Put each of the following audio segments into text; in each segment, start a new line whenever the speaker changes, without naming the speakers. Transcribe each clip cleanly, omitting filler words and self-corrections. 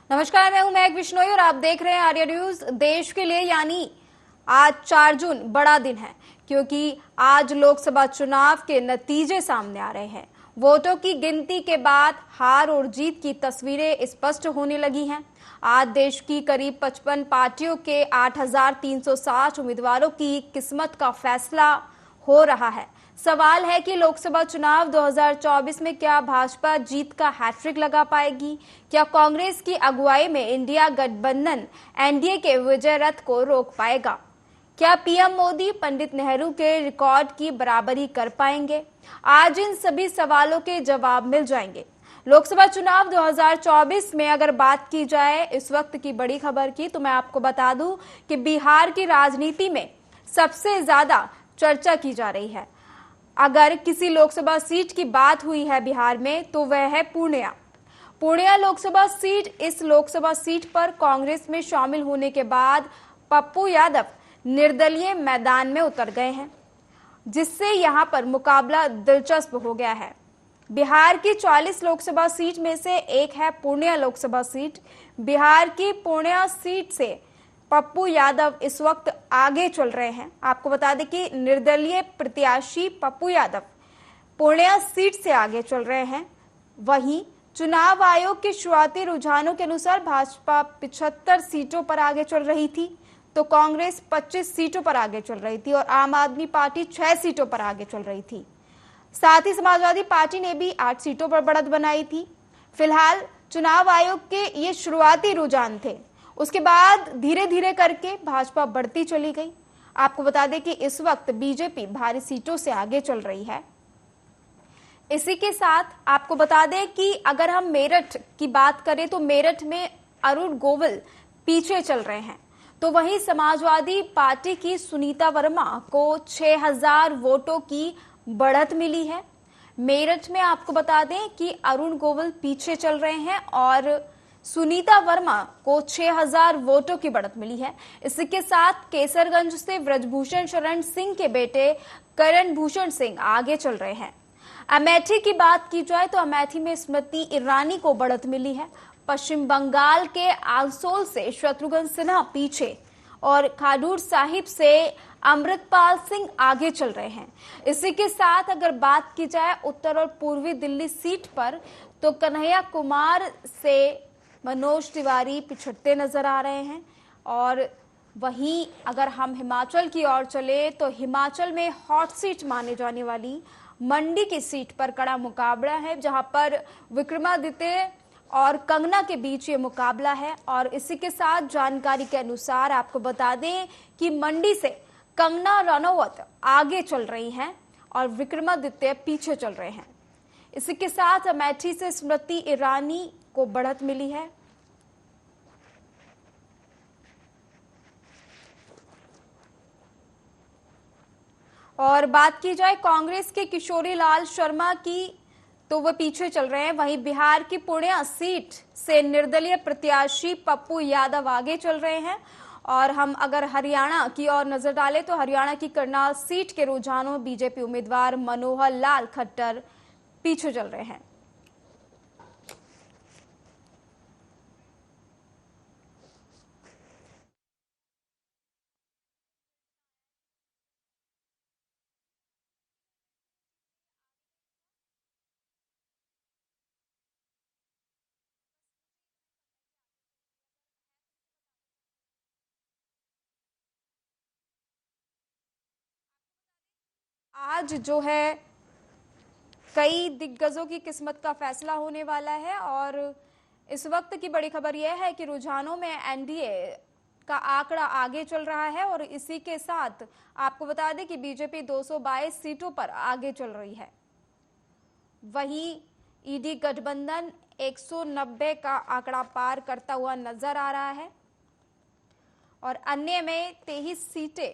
नमस्कार, मैं हूं महक बिश्नोई और आप देख रहे हैं आर्या न्यूज। देश के लिए यानी आज 4 जून बड़ा दिन है, क्योंकि आज लोकसभा चुनाव के नतीजे सामने आ रहे हैं। वोटों की गिनती के बाद हार और जीत की तस्वीरें स्पष्ट होने लगी हैं। आज देश की करीब 55 पार्टियों के 8,360 उम्मीदवारों की किस्मत का फैसला हो रहा है। सवाल है कि लोकसभा चुनाव 2024 में क्या भाजपा जीत का हैट्रिक लगा पाएगी? क्या कांग्रेस की अगुवाई में इंडिया गठबंधन एनडीए के विजय रथ को रोक पाएगा? क्या पीएम मोदी पंडित नेहरू के रिकॉर्ड की बराबरी कर पाएंगे? आज इन सभी सवालों के जवाब मिल जाएंगे। लोकसभा चुनाव 2024 में अगर बात की जाए इस वक्त की बड़ी खबर की, तो मैं आपको बता दूं कि बिहार की राजनीति में सबसे ज्यादा चर्चा की जा रही है। अगर किसी लोकसभा सीट की बात हुई है बिहार में, तो वह है पूर्णिया लोकसभा सीट। इस लोकसभा सीट पर कांग्रेस में शामिल होने के बाद पप्पू यादव निर्दलीय मैदान में उतर गए हैं, जिससे यहां पर मुकाबला दिलचस्प हो गया है। बिहार की 40 लोकसभा सीट में से एक है पूर्णिया लोकसभा सीट। बिहार की पूर्णिया सीट से पप्पू यादव इस वक्त आगे चल रहे हैं। आपको बता दें कि निर्दलीय प्रत्याशी पप्पू यादव पूर्णिया सीट से आगे चल रहे हैं। वहीं चुनाव आयोग के शुरुआती रुझानों के अनुसार भाजपा 75 सीटों पर आगे चल रही थी, तो कांग्रेस 25 सीटों पर आगे चल रही थी और आम आदमी पार्टी 6 सीटों पर आगे चल रही थी। साथ ही समाजवादी पार्टी ने भी 8 सीटों पर बढ़त बनाई थी। फिलहाल चुनाव आयोग के ये शुरुआती रुझान थे, उसके बाद धीरे धीरे करके भाजपा बढ़ती चली गई। आपको बता दें कि इस वक्त बीजेपी भारी सीटों से आगे चल रही है। इसी के साथ आपको बता दें कि अगर हम मेरठ की बात करें तो मेरठ में अरुण गोविल पीछे चल रहे हैं, तो वहीं समाजवादी पार्टी की सुनीता वर्मा को 6,000 वोटों की बढ़त मिली है। मेरठ में आपको बता दें कि अरुण गोविल पीछे चल रहे हैं और सुनीता वर्मा को 6,000 वोटों की बढ़त मिली है। इसी के साथ केसरगंज से ब्रजभूषण शरण सिंह के बेटे करण भूषण सिंह आगे चल रहे हैं। अमेठी की बात की जाए तो अमेठी में स्मृति ईरानी को बढ़त मिली है। पश्चिम बंगाल के आसनसोल से शत्रुघ्न सिन्हा पीछे और खाडूर साहिब से अमृतपाल सिंह आगे चल रहे हैं। इसी के साथ अगर बात की जाए उत्तर और पूर्वी दिल्ली सीट पर, तो कन्हैया कुमार से मनोज तिवारी पिछड़ते नजर आ रहे हैं। और वहीं अगर हम हिमाचल की ओर चले तो हिमाचल में हॉट सीट माने जाने वाली मंडी की सीट पर कड़ा मुकाबला है, जहां पर विक्रमादित्य और कंगना के बीच ये मुकाबला है। और इसी के साथ जानकारी के अनुसार आपको बता दें कि मंडी से कंगना रनौत आगे चल रही हैं और विक्रमादित्य पीछे चल रहे हैं। इसी के साथ अमेठी से स्मृति ईरानी को बढ़त मिली है। और बात की जाए कांग्रेस के किशोरी लाल शर्मा की, तो वह पीछे चल रहे हैं। वहीं बिहार की पूर्णिया सीट से निर्दलीय प्रत्याशी पप्पू यादव आगे चल रहे हैं। और हम अगर हरियाणा की ओर नजर डालें तो हरियाणा की करनाल सीट के रुझानों बीजेपी उम्मीदवार मनोहर लाल खट्टर पीछे चल रहे हैं। आज जो है कई दिग्गजों की किस्मत का फैसला होने वाला है और इस वक्त की बड़ी खबर यह है कि रुझानों में एनडीए का आंकड़ा आगे चल रहा है। और इसी के साथ आपको बता दें कि बीजेपी 222 सीटों पर आगे चल रही है। वहीं ईडी गठबंधन 190 का आंकड़ा पार करता हुआ नजर आ रहा है और अन्य में 23 सीटें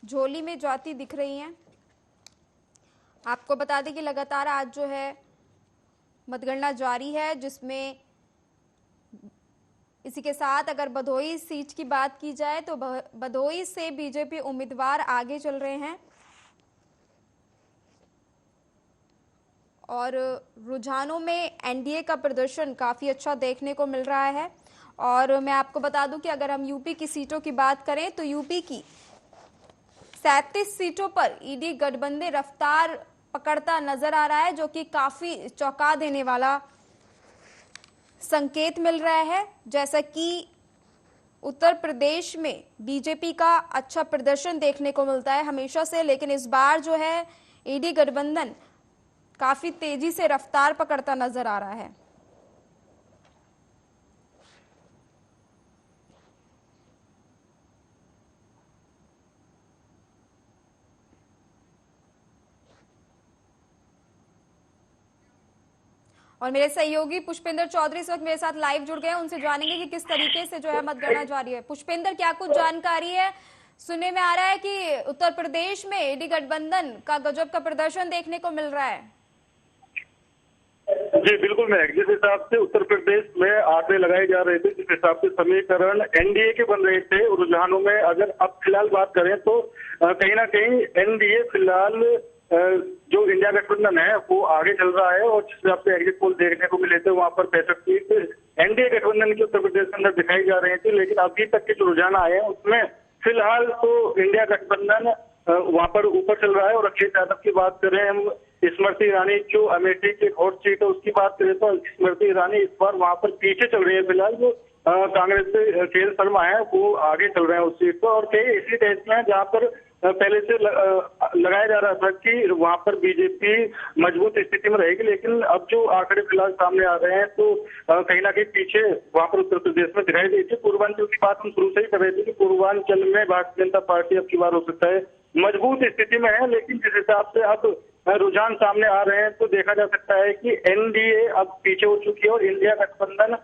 झोली में जाती दिख रही हैं। आपको बता दें कि लगातार आज जो है मतगणना जारी है, जिसमें इसी के साथ अगर भदोही सीट की बात की जाए तो भदोही से बीजेपी उम्मीदवार आगे चल रहे हैं और रुझानों में एनडीए का प्रदर्शन काफ़ी अच्छा देखने को मिल रहा है। और मैं आपको बता दूं कि अगर हम यूपी की सीटों की बात करें तो यूपी की 37 सीटों पर ईडी गठबंधन रफ्तार पकड़ता नजर आ रहा है, जो कि काफ़ी चौंका देने वाला संकेत मिल रहा है। जैसा कि उत्तर प्रदेश में बीजेपी का अच्छा प्रदर्शन देखने को मिलता है हमेशा से, लेकिन इस बार जो है ईडी गठबंधन काफी तेजी से रफ्तार पकड़ता नजर आ रहा है। और मेरे सहयोगी पुष्पेंद्र चौधरी इस वक्त मेरे साथ लाइव जुड़ गए हैं, उनसे जानेंगे कि किस तरीके से जो है मतगणना जारी है। पुष्पेंद्र, क्या कुछ जानकारी है? सुनने में आ रहा है कि उत्तर प्रदेश में ईडी गठबंधन का गजब का प्रदर्शन देखने को मिल रहा है।
जी बिल्कुल, मैं जिस हिसाब से उत्तर प्रदेश में आंकड़े लगाए जा रहे थे, जिस हिसाब से समीकरण एनडीए के बन रहे थे रुझानों में, अगर अब फिलहाल बात करें तो कहीं ना कहीं एनडीए फिलहाल जो इंडिया गठबंधन है वो आगे चल रहा है। और जिस हिसाब से एग्जिट पोल देखने को मिले थे वहां पर 65 सीट एनडीए गठबंधन की उत्तर प्रदेश के अंदर दिखाई जा रही थी, लेकिन अभी तक के जो रुझान आए हैं उसमें फिलहाल तो इंडिया गठबंधन वहां पर ऊपर चल रहा है। और अखिलेश यादव की बात करें हम, स्मृति ईरानी जो अमेठी की हॉट सीट है उसकी बात करें तो स्मृति ईरानी इस बार वहां पर पीछे चल रही है। फिलहाल जो कांग्रेस से के शर्मा है वो आगे चल रहे हैं उस सीट पर। और कई ऐसी टेस्ट हैं जहां पर पहले से लगाया जा रहा था कि वहां पर बीजेपी मजबूत स्थिति में रहेगी, लेकिन अब जो आंकड़े फिलहाल सामने आ रहे हैं तो कहीं ना कहीं पीछे वहां पर उत्तर प्रदेश में दिखाई दी थी। पूर्वांचल की बात हम शुरू से ही कर रहे थे कि पूर्वांचल में भारतीय जनता पार्टी अब की बार हो सकता है मजबूत स्थिति में है, लेकिन जिस हिसाब से अब रुझान सामने आ रहे हैं तो देखा जा सकता है कि एनडीए अब पीछे हो चुकी है और इंडिया गठबंधन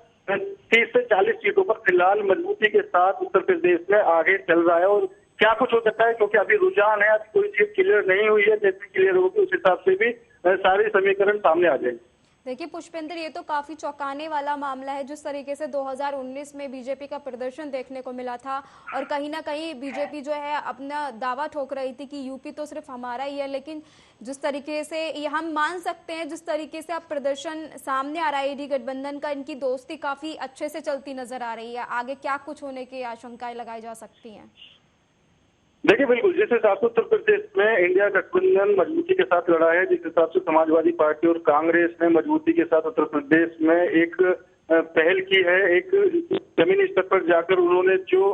30 से 40 सीटों पर फिलहाल मजबूती के साथ उत्तर प्रदेश में आगे चल रहा है। और क्या कुछ हो सकता है, क्योंकि अभी रुझान है, अभी कोई चीज क्लियर नहीं हुई है, जैसे क्लियर होगी उस हिसाब से भी सारे समीकरण सामने आ जाएंगे।
देखिए पुष्पेंद्र, ये तो काफी चौंकाने वाला मामला है जिस तरीके से 2019 में बीजेपी का प्रदर्शन देखने को मिला था। और कहीं ना कहीं बीजेपी जो है अपना दावा ठोक रही थी कि यूपी तो सिर्फ हमारा ही है, लेकिन जिस तरीके से ये हम मान सकते हैं, जिस तरीके से अब प्रदर्शन सामने आ रहा है ईडी गठबंधन का, इनकी दोस्ती काफी अच्छे से चलती नजर आ रही है। आगे क्या कुछ होने की आशंकाएं लगाई जा सकती हैं?
देखिए बिल्कुल, जिस हिसाब से उत्तर प्रदेश में इंडिया गठबंधन मजबूती के साथ लड़ा है, जिस हिसाब से समाजवादी पार्टी और कांग्रेस ने मजबूती के साथ उत्तर प्रदेश में एक पहल की है, एक जमीनी स्तर पर जाकर उन्होंने जो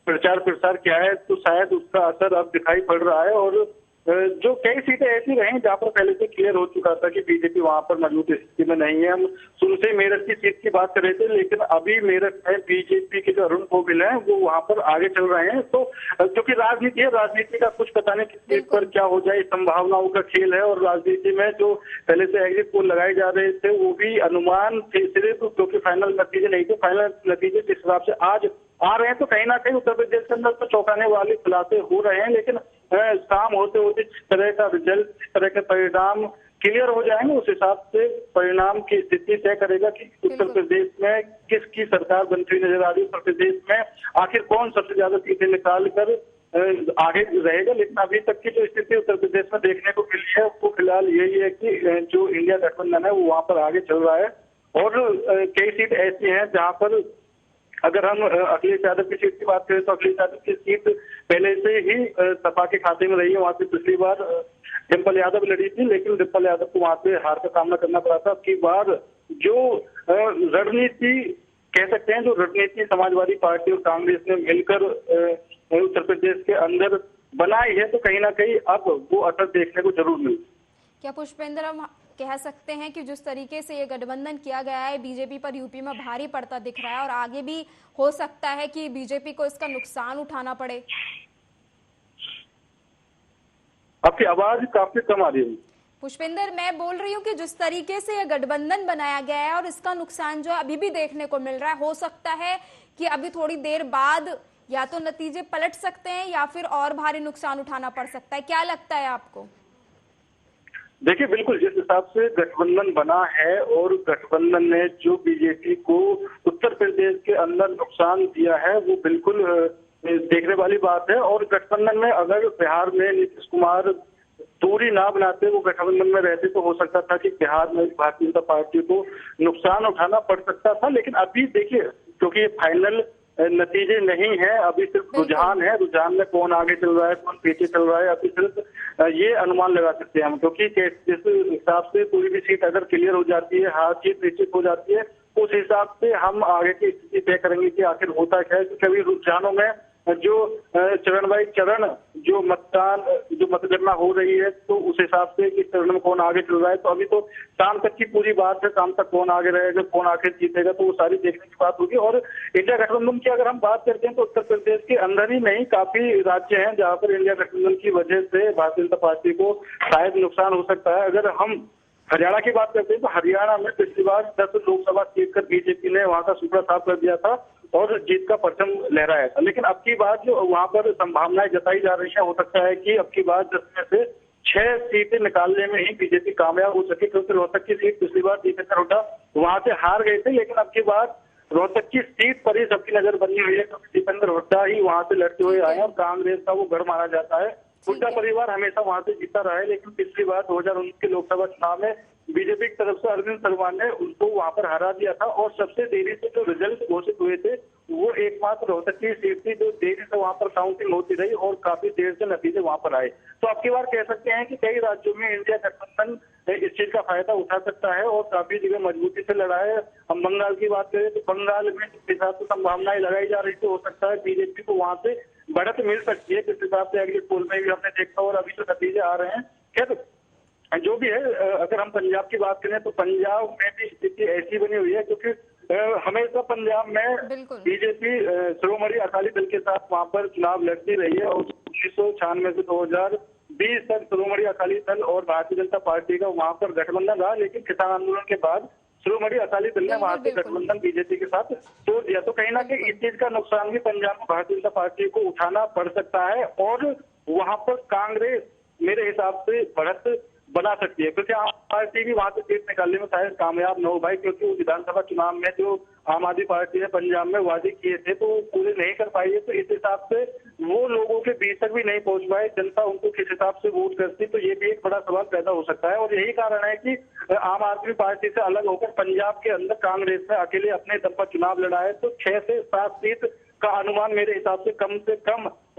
प्रचार प्रसार किया है, तो शायद उसका असर अब दिखाई पड़ रहा है। और जो कई सीटें ऐसी रही जहां पर पहले से क्लियर हो चुका था कि बीजेपी वहां पर मजबूत स्थिति में नहीं है। हम शुरू से मेरठ की सीट की बात कर रहे थे, लेकिन अभी मेरठ में बीजेपी के जो अरुण गोविल है वो वहां पर आगे चल रहे हैं। तो क्योंकि राजनीति है, राजनीति का कुछ पता नहीं किस सीट पर क्या हो जाए, संभावनाओं का खेल है। और राजनीति में जो पहले से एग्जिट पोल लगाए जा रहे थे वो भी अनुमान थे सिर्फ, क्योंकि फाइनल नतीजे नहीं थे। फाइनल नतीजे जिस हिसाब से आज आ रहे हैं तो कहीं ना कहीं उत्तर प्रदेश के अंदर तो चौंकाने वाले खुलासे हो रहे हैं, लेकिन शाम होते होते जिस तरह का रिजल्ट, जिस तरह के परिणाम क्लियर हो जाएंगे उस हिसाब से परिणाम की स्थिति तय करेगा कि उत्तर प्रदेश में किसकी सरकार बनती हुई नजर आ रही है, उत्तर प्रदेश में आखिर कौन सबसे ज्यादा सीटें निकाल कर आगे रहेगा। लेकिन अभी तक की जो स्थिति उत्तर प्रदेश में देखने को मिली है वो फिलहाल यही है कि जो इंडिया गठबंधन है वो वहां पर आगे चल रहा है। और कई सीट ऐसी हैं जहां पर अगर हम अखिलेश यादव की सीट की बात करें तो अखिलेश यादव की सीट पहले से ही सपा के खाते में रही है। वहां से पिछली बार डिम्पल यादव लड़ी थी, लेकिन डिम्पल यादव को वहां से हार का सामना करना पड़ा था। अब की बार जो रणनीति कह सकते हैं, जो रणनीति समाजवादी पार्टी और कांग्रेस ने मिलकर उत्तर प्रदेश के अंदर बनाई है, तो कहीं ना कहीं अब वो असर देखने को जरूर मिले।
क्या पुष्पेंद्र, हम कह सकते हैं कि जिस तरीके से ये गठबंधन किया गया है बीजेपी पर यूपी में भारी पड़ता दिख रहा है और आगे भी हो सकता है कि बीजेपी को इसका नुकसान उठाना पड़े?
आपकी आवाज काफी कम आ रही है
पुष्पेंद्र, मैं बोल रही हूँ कि जिस तरीके से ये गठबंधन बनाया गया है और इसका नुकसान जो अभी भी देखने को मिल रहा है, हो सकता है कि अभी थोड़ी देर बाद या तो नतीजे पलट सकते हैं या फिर और भारी नुकसान उठाना पड़ सकता है। क्या लगता है आपको?
देखिए बिल्कुल, जिस हिसाब से गठबंधन बना है और गठबंधन ने जो बीजेपी को उत्तर प्रदेश के अंदर नुकसान दिया है वो बिल्कुल देखने वाली बात है। और गठबंधन में अगर बिहार में नीतीश कुमार दूरी ना बनाते, वो गठबंधन में रहते, तो हो सकता था कि बिहार में भारतीय जनता पार्टी को नुकसान उठाना पड़ सकता था। लेकिन अभी देखिए, क्योंकि ये फाइनल नतीजे नहीं है, अभी सिर्फ रुझान है, रुझान में कौन आगे चल रहा है कौन पीछे चल रहा है, अभी सिर्फ ये अनुमान लगा सकते हैं हम। क्योंकि जिस हिसाब से कोई भी सीट अगर क्लियर हो जाती है, हार जीत निश्चित हो जाती है, उस हिसाब से हम आगे की स्थिति तय करेंगे कि आखिर होता क्या है। क्योंकि अभी रुझानों में जो चरण बाई चरण जो मतगणना हो रही है, तो उस हिसाब से इस चरण में कौन आगे चल रहा है, तो अभी तो शाम तक की पूरी बात है, शाम तक कौन आगे रहेगा, कौन आखिर जीतेगा, तो वो सारी देखने की बात होगी। और इंडिया गठबंधन की अगर हम बात करते हैं तो उत्तर प्रदेश के अंदर ही नहीं, काफी राज्य हैं जहां पर इंडिया गठबंधन की वजह से भारतीय जनता पार्टी को शायद नुकसान हो सकता है। अगर हम हरियाणा की बात करते हैं तो हरियाणा में पिछली बार 10 लोकसभा सीट कर बीजेपी ने वहां का सुपड़ा साफ कर दिया था और जीत का परचम लहराया था। लेकिन अब की बात जो वहां पर संभावनाएं जताई जा रही है, हो सकता है कि अब की बात 10 में से 6 सीटें निकालने में ही बीजेपी कामयाब हो सके। क्योंकि रोहतक की सीट पिछली बार दीपेंद्र हुड्डा वहां से हार गए थे, लेकिन अब की बार रोहतक की सीट पर ही सबकी नजर बनी हुई है, क्योंकि दीपेंद्र हुड्डा ही वहां से लड़ते हुए आए और कांग्रेस का वो गढ़ माना जाता है। हुड्डा परिवार हमेशा वहां से जीता रहा है, लेकिन पिछली बार 2019 के लोकसभा चुनाव में बीजेपी की तरफ से अरविंद सावंत ने उनको वहां पर हरा दिया था। और सबसे देरी से जो रिजल्ट घोषित हुए थे वो एकमात्र रोहतक की सीट थी जो देरी से वहां पर काउंटिंग होती रही और काफी देर से नतीजे वहां पर आए। तो अब की बार कह सकते हैं कि कई राज्यों में इंडिया गठबंधन इस चीज का फायदा उठा सकता है और काफी जगह मजबूती से लड़ा है। हम बंगाल की बात करें तो बंगाल में जिस हिसाब से संभावनाएं लगाई जा रही थी, हो सकता है बीजेपी को वहां से बढ़त मिल सकती है, जिस हिसाब से एग्जिट पोल में भी हमने देखा और अभी जो नतीजे आ रहे हैं। खैर जो भी है, अगर हम पंजाब की बात करें तो पंजाब में भी स्थिति ऐसी बनी हुई है, क्योंकि हमेशा पंजाब में बीजेपी शिरोमणि अकाली दल के साथ वहां पर चुनाव लड़ती रही है और 1996 से 2020 तक शिरोमणि अकाली दल और भारतीय जनता पार्टी का वहां पर गठबंधन रहा। लेकिन किसान आंदोलन के बाद शिरोमणि अकाली दल ने वहां से गठबंधन बीजेपी के साथ तोड़ दिया। तो कहीं ना कहीं इस चीज का नुकसान भी पंजाब में भारतीय जनता पार्टी को उठाना पड़ सकता है और वहां पर कांग्रेस मेरे हिसाब से बढ़त बना सकती है, क्योंकि आम पार्टी भी वहां से सीट निकालने में शायद कामयाब न हो भाई, क्योंकि वो विधानसभा चुनाव में जो आम आदमी पार्टी ने पंजाब में वादे किए थे तो वो पूरे नहीं कर पाई है। तो इस हिसाब से वो लोगों के बीच तक भी नहीं पहुंच पाए, जनता उनको किस हिसाब से वोट करती, तो ये भी एक बड़ा सवाल पैदा हो सकता है। और यही कारण है कि आम आदमी पार्टी से अलग होकर पंजाब के अंदर कांग्रेस ने अकेले अपने दम पर चुनाव लड़ा है। तो 6 से 7 सीट का अनुमान मेरे हिसाब से कम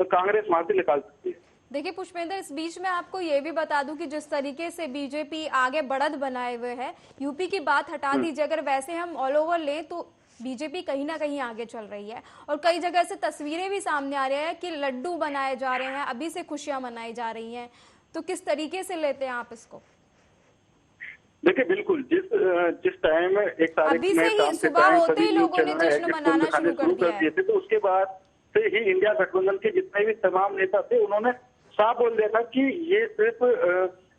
कांग्रेस वहां से निकाल सकती है।
देखिए पुष्पेंद्र, इस बीच में आपको ये भी बता दूं कि जिस तरीके से बीजेपी आगे बढ़त बनाए हुए है, यूपी की बात हटा दीजिए, अगर वैसे हम ऑल ओवर लें तो बीजेपी कहीं ना कहीं आगे चल रही है और कई जगह से तस्वीरें भी सामने आ रही है कि लड्डू बनाए जा रहे हैं, अभी से खुशियां मनाई जा रही हैं। तो किस तरीके से लेते हैं आप इसको?
देखिए बिल्कुल, जिस टाइम एक तारीख
अभी से ही सुबह होते ही लोगों ने जश्न मनाना शुरू कर दिया है,
तो उसके बाद से ही इंडिया गठबंधन के जितने भी तमाम नेता थे उन्होंने साफ बोल दिया था कि ये सिर्फ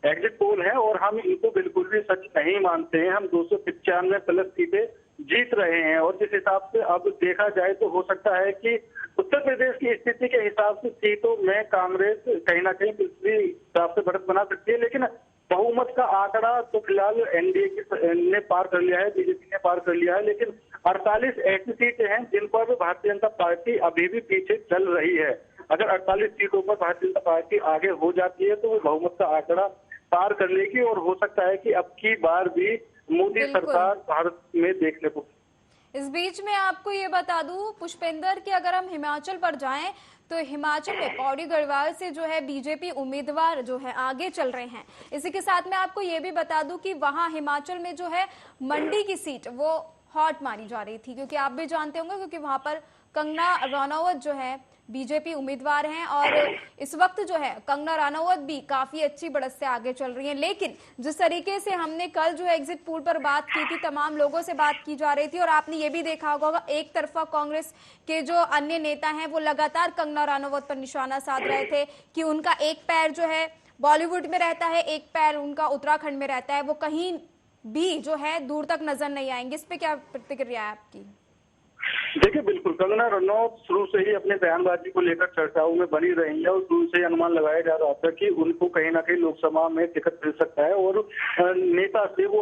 एग्जिट पोल है और हम इनको बिल्कुल भी सच नहीं मानते हैं। हम 295 प्लस सीटें जीत रहे हैं और जिस हिसाब से अब देखा जाए तो हो सकता है कि उत्तर प्रदेश की स्थिति के हिसाब से सीटों में कांग्रेस कहीं ना कहीं पिछली हिसाब से बढ़त बना सकती है। लेकिन बहुमत का आंकड़ा तो फिलहाल एनडीए ने पार कर लिया है, बीजेपी ने पार कर लिया है, लेकिन 48 ऐसी सीटें हैं जिन पर भारतीय जनता पार्टी अभी भी पीछे चल रही है। अगर 48 सीटों पर भारतीय जनता पार्टी आगे हो जाती है तो वो बहुमत का आंकड़ा पार कर लेगी और हो सकता है कि अब की बार भी मोदी सरकार भारत में देखने को।
इस बीच में आपको ये बता दूं पुष्पेंद्र कि अगर हम हिमाचल पर जाएं तो हिमाचल में पौड़ी गढ़वाल से जो है बीजेपी उम्मीदवार जो है आगे चल रहे हैं। इसी के साथ में आपको ये भी बता दूं कि वहां हिमाचल में जो है मंडी की सीट वो हॉट मानी जा रही थी, क्योंकि आप भी जानते होंगे क्योंकि वहां पर कंगना रनौत जो है बीजेपी उम्मीदवार हैं और इस वक्त जो है कंगना रनौत भी काफी अच्छी बढ़त से आगे चल रही हैं। लेकिन जिस तरीके से हमने कल जो है एग्जिट पोल पर बात की थी, तमाम लोगों से बात की जा रही थी और आपने ये भी देखा होगा एक तरफा कांग्रेस के जो अन्य नेता हैं वो लगातार कंगना रनौत पर निशाना साध रहे थे कि उनका एक पैर जो है बॉलीवुड में रहता है, एक पैर उनका उत्तराखंड में रहता है, वो कहीं भी जो है दूर तक नजर नहीं आएंगे। इस पे क्या प्रतिक्रिया है आपकी?
देखिए बिल्कुल, कंगना रनौत शुरू से ही अपने बयानबाजी को लेकर चर्चाओं में बनी रही है और शुरू से ही अनुमान लगाया जा रहा था कि उनको कहीं ना कहीं लोकसभा में टिकट मिल सकता है और नेता से वो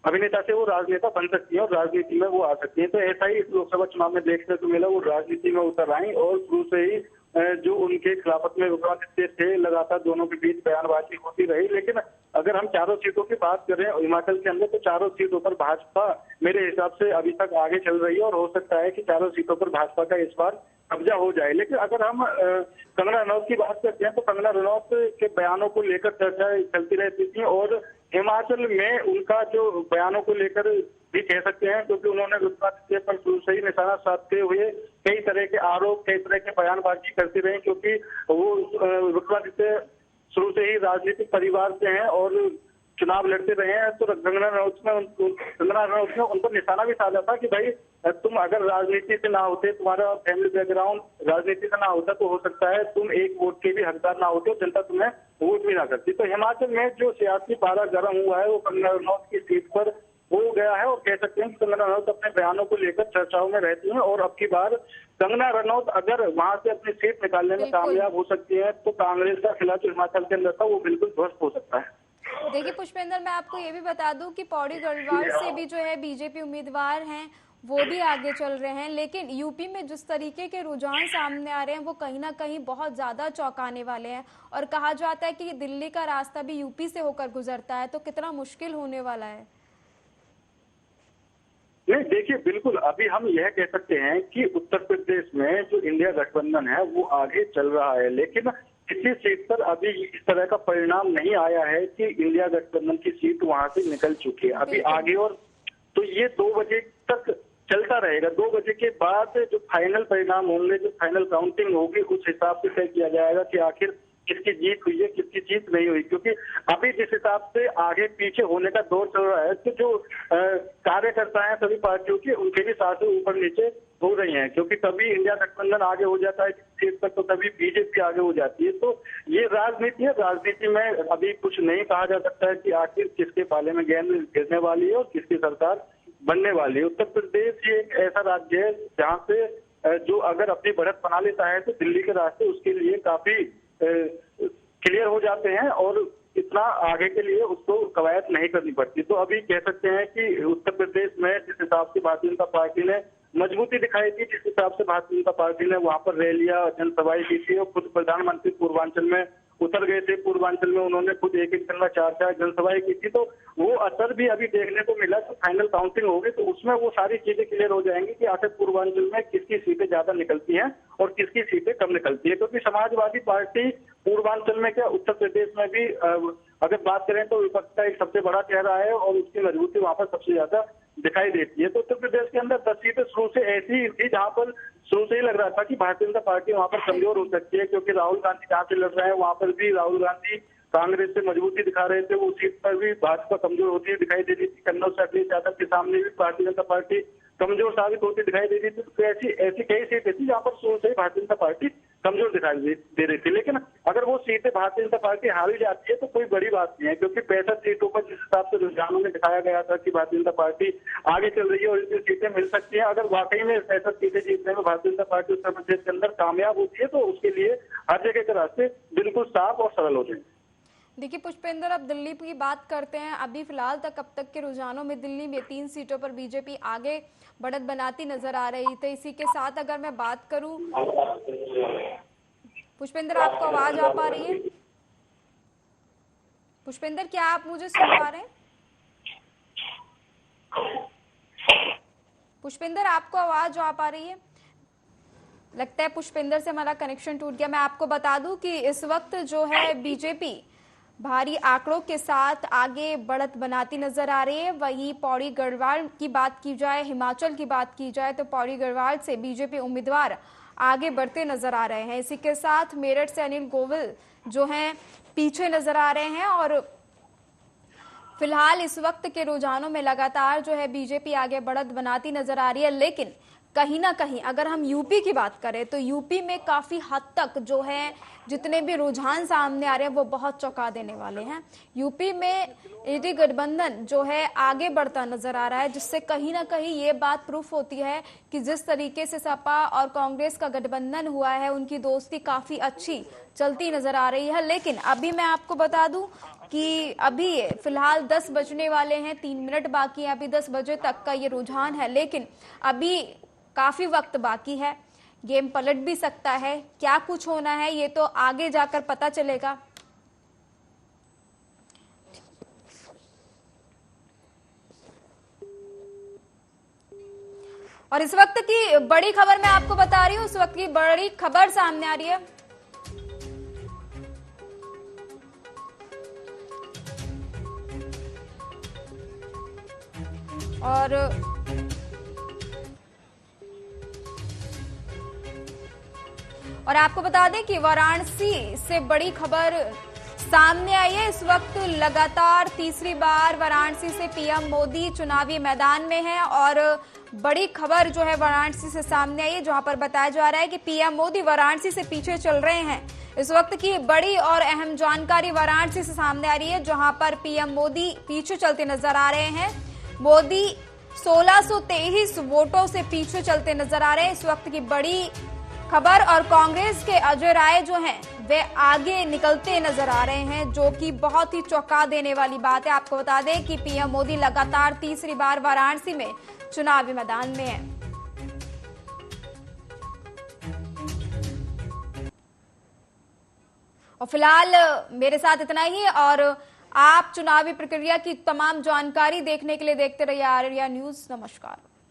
अभिनेता से वो राजनेता बन सकती है और राजनीति में वो आ सकती है। तो ऐसा ही इस लोकसभा चुनाव में देखने को मिला, वो राजनीति में उतर आई और शुरू से ही जो उनके खिलाफत में विवादित थे, लगातार दोनों के बीच बयानबाजी होती रही। लेकिन अगर हम चारों सीटों की बात करें हिमाचल के अंदर, तो चारों सीटों पर भाजपा मेरे हिसाब से अभी तक आगे चल रही है और हो सकता है कि चारों सीटों पर भाजपा का इस बार कब्जा हो जाए। लेकिन अगर हम कंगना रनौत की बात करते हैं, तो कंगना रनौत के बयानों को लेकर चर्चा चलती रहती थी और हिमाचल में उनका जो बयानों को लेकर भी कह सकते हैं, क्योंकि उन्होंने विवादित्य पर शुरू से ही निशाना साधते हुए कई तरह के आरोप, कई तरह के बयानबाजी करती रही, क्योंकि वो विवादित्य शुरू से ही राजनीतिक परिवार से हैं और चुनाव लड़ते रहे हैं। तो कंगना रनौत ने उन पर निशाना भी साधा था कि भाई तुम अगर राजनीति से ना होते, तुम्हारा फैमिली बैकग्राउंड राजनीति से ना होता, तो हो सकता है तुम एक वोट के भी हकदार ना होते और जनता तुम्हें वोट भी ना करती। तो हिमाचल में जो सियासी पारा गर्म हुआ है वो कंगना रनौत की सीट पर हो गया है और कह सकते हैं कि कंगना रनौत अपने बयानों को लेकर चर्चाओं में रहती हैं और अब की बार कंगना रनौत अगर वहां से अपनी सीट निकालने में कामयाब हो सकती है, तो कांग्रेस का खिला जो हिमाचल के अंदर था वो बिल्कुल ध्वस्त हो सकता है।
देखिए पुष्पेंद्र, मैं आपको ये भी बता दूं कि पौड़ी गढ़वाल से भी जो है बीजेपी उम्मीदवार हैं वो भी आगे चल रहे हैं, लेकिन यूपी में जिस तरीके के रुझान सामने आ रहे हैं वो कहीं ना कहीं बहुत ज्यादा चौंकाने वाले हैं और कहा जाता है कि दिल्ली का रास्ता भी यूपी से होकर गुजरता है, तो कितना मुश्किल होने वाला है।
नहीं, देखिए बिल्कुल अभी हम यह कह सकते हैं कि उत्तर प्रदेश में जो इंडिया गठबंधन है वो आगे चल रहा है, लेकिन किसी सीट पर अभी इस तरह का परिणाम नहीं आया है कि इंडिया गठबंधन की सीट वहां से निकल चुकी है अभी आगे। और तो ये 2 बजे तक चलता रहेगा। 2 बजे के बाद जो फाइनल परिणाम होंगे, जो फाइनल काउंटिंग होगी, उस हिसाब से तय किया जाएगा कि आखिर किसकी जीत हुई है, किसकी जीत नहीं हुई। क्योंकि अभी जिस हिसाब से आगे पीछे होने का दौर चल रहा है, तो जो कार्यकर्ता हैं सभी पार्टियों के, उनके भी सांसें ऊपर नीचे हो रही हैं, क्योंकि कभी इंडिया गठबंधन आगे हो जाता है सीट पर, तो कभी बीजेपी आगे हो जाती है। तो ये राजनीति है, राजनीति में अभी कुछ नहीं कहा जा सकता है कि आखिर किसके पाले में गेंद गिरने वाली है और किसकी सरकार बनने वाली है। उत्तर प्रदेश ये एक ऐसा राज्य है जहाँ पे जो अगर अपनी बढ़त बना लेता है तो दिल्ली के रास्ते उसके लिए काफी क्लियर हो जाते हैं और इतना आगे के लिए उसको कवायद नहीं करनी पड़ती। तो अभी कह सकते हैं कि उत्तर प्रदेश में जिस हिसाब से भारतीय जनता पार्टी ने मजबूती दिखाई थी, जिस हिसाब से भारतीय जनता पार्टी ने वहां पर रैलियां, जनसभाएं की थी और खुद प्रधानमंत्री पूर्वांचल में उतर गए थे। पूर्वांचल में उन्होंने खुद एक दिन में 4 जनसभाएं की थी, तो वो असर भी अभी देखने को मिला। तो फाइनल काउंटिंग होगी तो उसमें वो सारी चीजें क्लियर हो जाएंगी कि आखिर पूर्वांचल में किसकी सीटें ज्यादा निकलती हैं और किसकी सीटें कम निकलती है। क्योंकि समाजवादी पार्टी पूर्वांचल में क्या उत्तर प्रदेश में भी अगर बात करें तो विपक्ष का एक सबसे बड़ा चेहरा है और उसकी मजबूती वहां पर सबसे ज्यादा दिखाई देती है। तो उत्तर प्रदेश के अंदर 10 सीटें शुरू से ऐसी थी जहां पर शुरू से ही लग रहा था कि भारतीय जनता पार्टी वहां पर कमजोर हो सकती है, क्योंकि राहुल गांधी जहां से लड़ रहे हैं वहां पर भी राहुल गांधी कांग्रेस से मजबूती दिखा रहे थे, वो सीट पर भी भाजपा कमजोर होती दिखाई दे रही थी। कन्नौज से अखिलेश यादव के सामने भी भारतीय जनता पार्टी कमजोर साबित होती दिखाई दे रही थी। तो ऐसी कई सीटें थी जहां पर शुरू से ही भारतीय जनता पार्टी कमजोर दिखाई दे रही थी। लेकिन अगर वो सीटें भारतीय जनता पार्टी हार ही जाती है तो कोई बड़ी बात नहीं है, क्योंकि 65 सीटों पर जिस हिसाब से रुझानों में दिखाया गया था कि भारतीय जनता पार्टी आगे चल रही है और इतनी सीटें मिल सकती हैं। अगर वाकई में 65 सीटें जीतने में भारतीय जनता पार्टी उत्तर प्रदेश के अंदर कामयाब होती है तो उसके लिए हर जगह के रास्ते बिल्कुल साफ और सरल हो जाएंगे।
देखिए पुष्पेंद्र, अब दिल्ली की बात करते हैं। अभी फिलहाल तक अब तक के रुझानों में दिल्ली में 3 सीटों पर बीजेपी आगे बढ़त बनाती नजर आ रही। तो इसी के साथ अगर मैं बात करूं, पुष्पेंद्र आपको आवाज आ पा रही है? पुष्पेंद्र, क्या आप मुझे सुन पा रहे हैं? पुष्पेंद्र, आपको आवाज आ पा रही है? लगता है पुष्पेंद्र से हमारा कनेक्शन टूट गया। मैं आपको बता दूं कि इस वक्त जो है बीजेपी भारी आंकड़ों के साथ आगे बढ़त बनाती नजर आ रही है। वहीं पौड़ी गढ़वाल की बात की जाए, हिमाचल की बात की जाए तो पौड़ी गढ़वाल से बीजेपी उम्मीदवार आगे बढ़ते नजर आ रहे हैं। इसी के साथ मेरठ से अनिल गोविल जो हैं पीछे नजर आ रहे हैं और फिलहाल इस वक्त के रुझानों में लगातार जो है बीजेपी आगे बढ़त बनाती नजर आ रही है। लेकिन कहीं ना कहीं अगर हम यूपी की बात करें तो यूपी में काफी हद तक जो है जितने भी रुझान सामने आ रहे हैं वो बहुत चौंका देने वाले हैं। यूपी में इंडी गठबंधन जो है आगे बढ़ता नजर आ रहा है, जिससे कहीं ना कहीं ये बात प्रूफ होती है कि जिस तरीके से सपा और कांग्रेस का गठबंधन हुआ है उनकी दोस्ती काफी अच्छी चलती नजर आ रही है। लेकिन अभी मैं आपको बता दूं कि अभी फिलहाल 10 बजने वाले हैं, 3 मिनट बाकी है, अभी 10 बजे तक का ये रुझान है। लेकिन अभी काफी वक्त बाकी है, गेम पलट भी सकता है। क्या कुछ होना है ये तो आगे जाकर पता चलेगा। और इस वक्त की बड़ी खबर मैं आपको बता रही हूं, इस वक्त की बड़ी खबर सामने आ रही है। और आपको बता दें कि वाराणसी से बड़ी खबर सामने आई है। इस वक्त लगातार तीसरी बार वाराणसी से पीएम मोदी चुनावी मैदान में है और बड़ी खबर जो है वाराणसी से सामने आई है, जहां पर बताया जा रहा है कि पीएम मोदी वाराणसी से पीछे चल रहे हैं। इस वक्त की बड़ी और अहम जानकारी वाराणसी से सामने आ रही है, जहां पर पीएम मोदी पीछे चलते नजर आ रहे हैं। मोदी 1623 वोटों से पीछे चलते नजर आ रहे हैं। इस वक्त की बड़ी खबर, और कांग्रेस के अजय राय जो हैं वे आगे निकलते नजर आ रहे हैं, जो कि बहुत ही चौंका देने वाली बात है। आपको बता दें कि पीएम मोदी लगातार तीसरी बार वाराणसी में चुनावी मैदान में है। और फिलहाल मेरे साथ इतना ही, और आप चुनावी प्रक्रिया की तमाम जानकारी देखने के लिए देखते रहिए आर्या न्यूज। नमस्कार।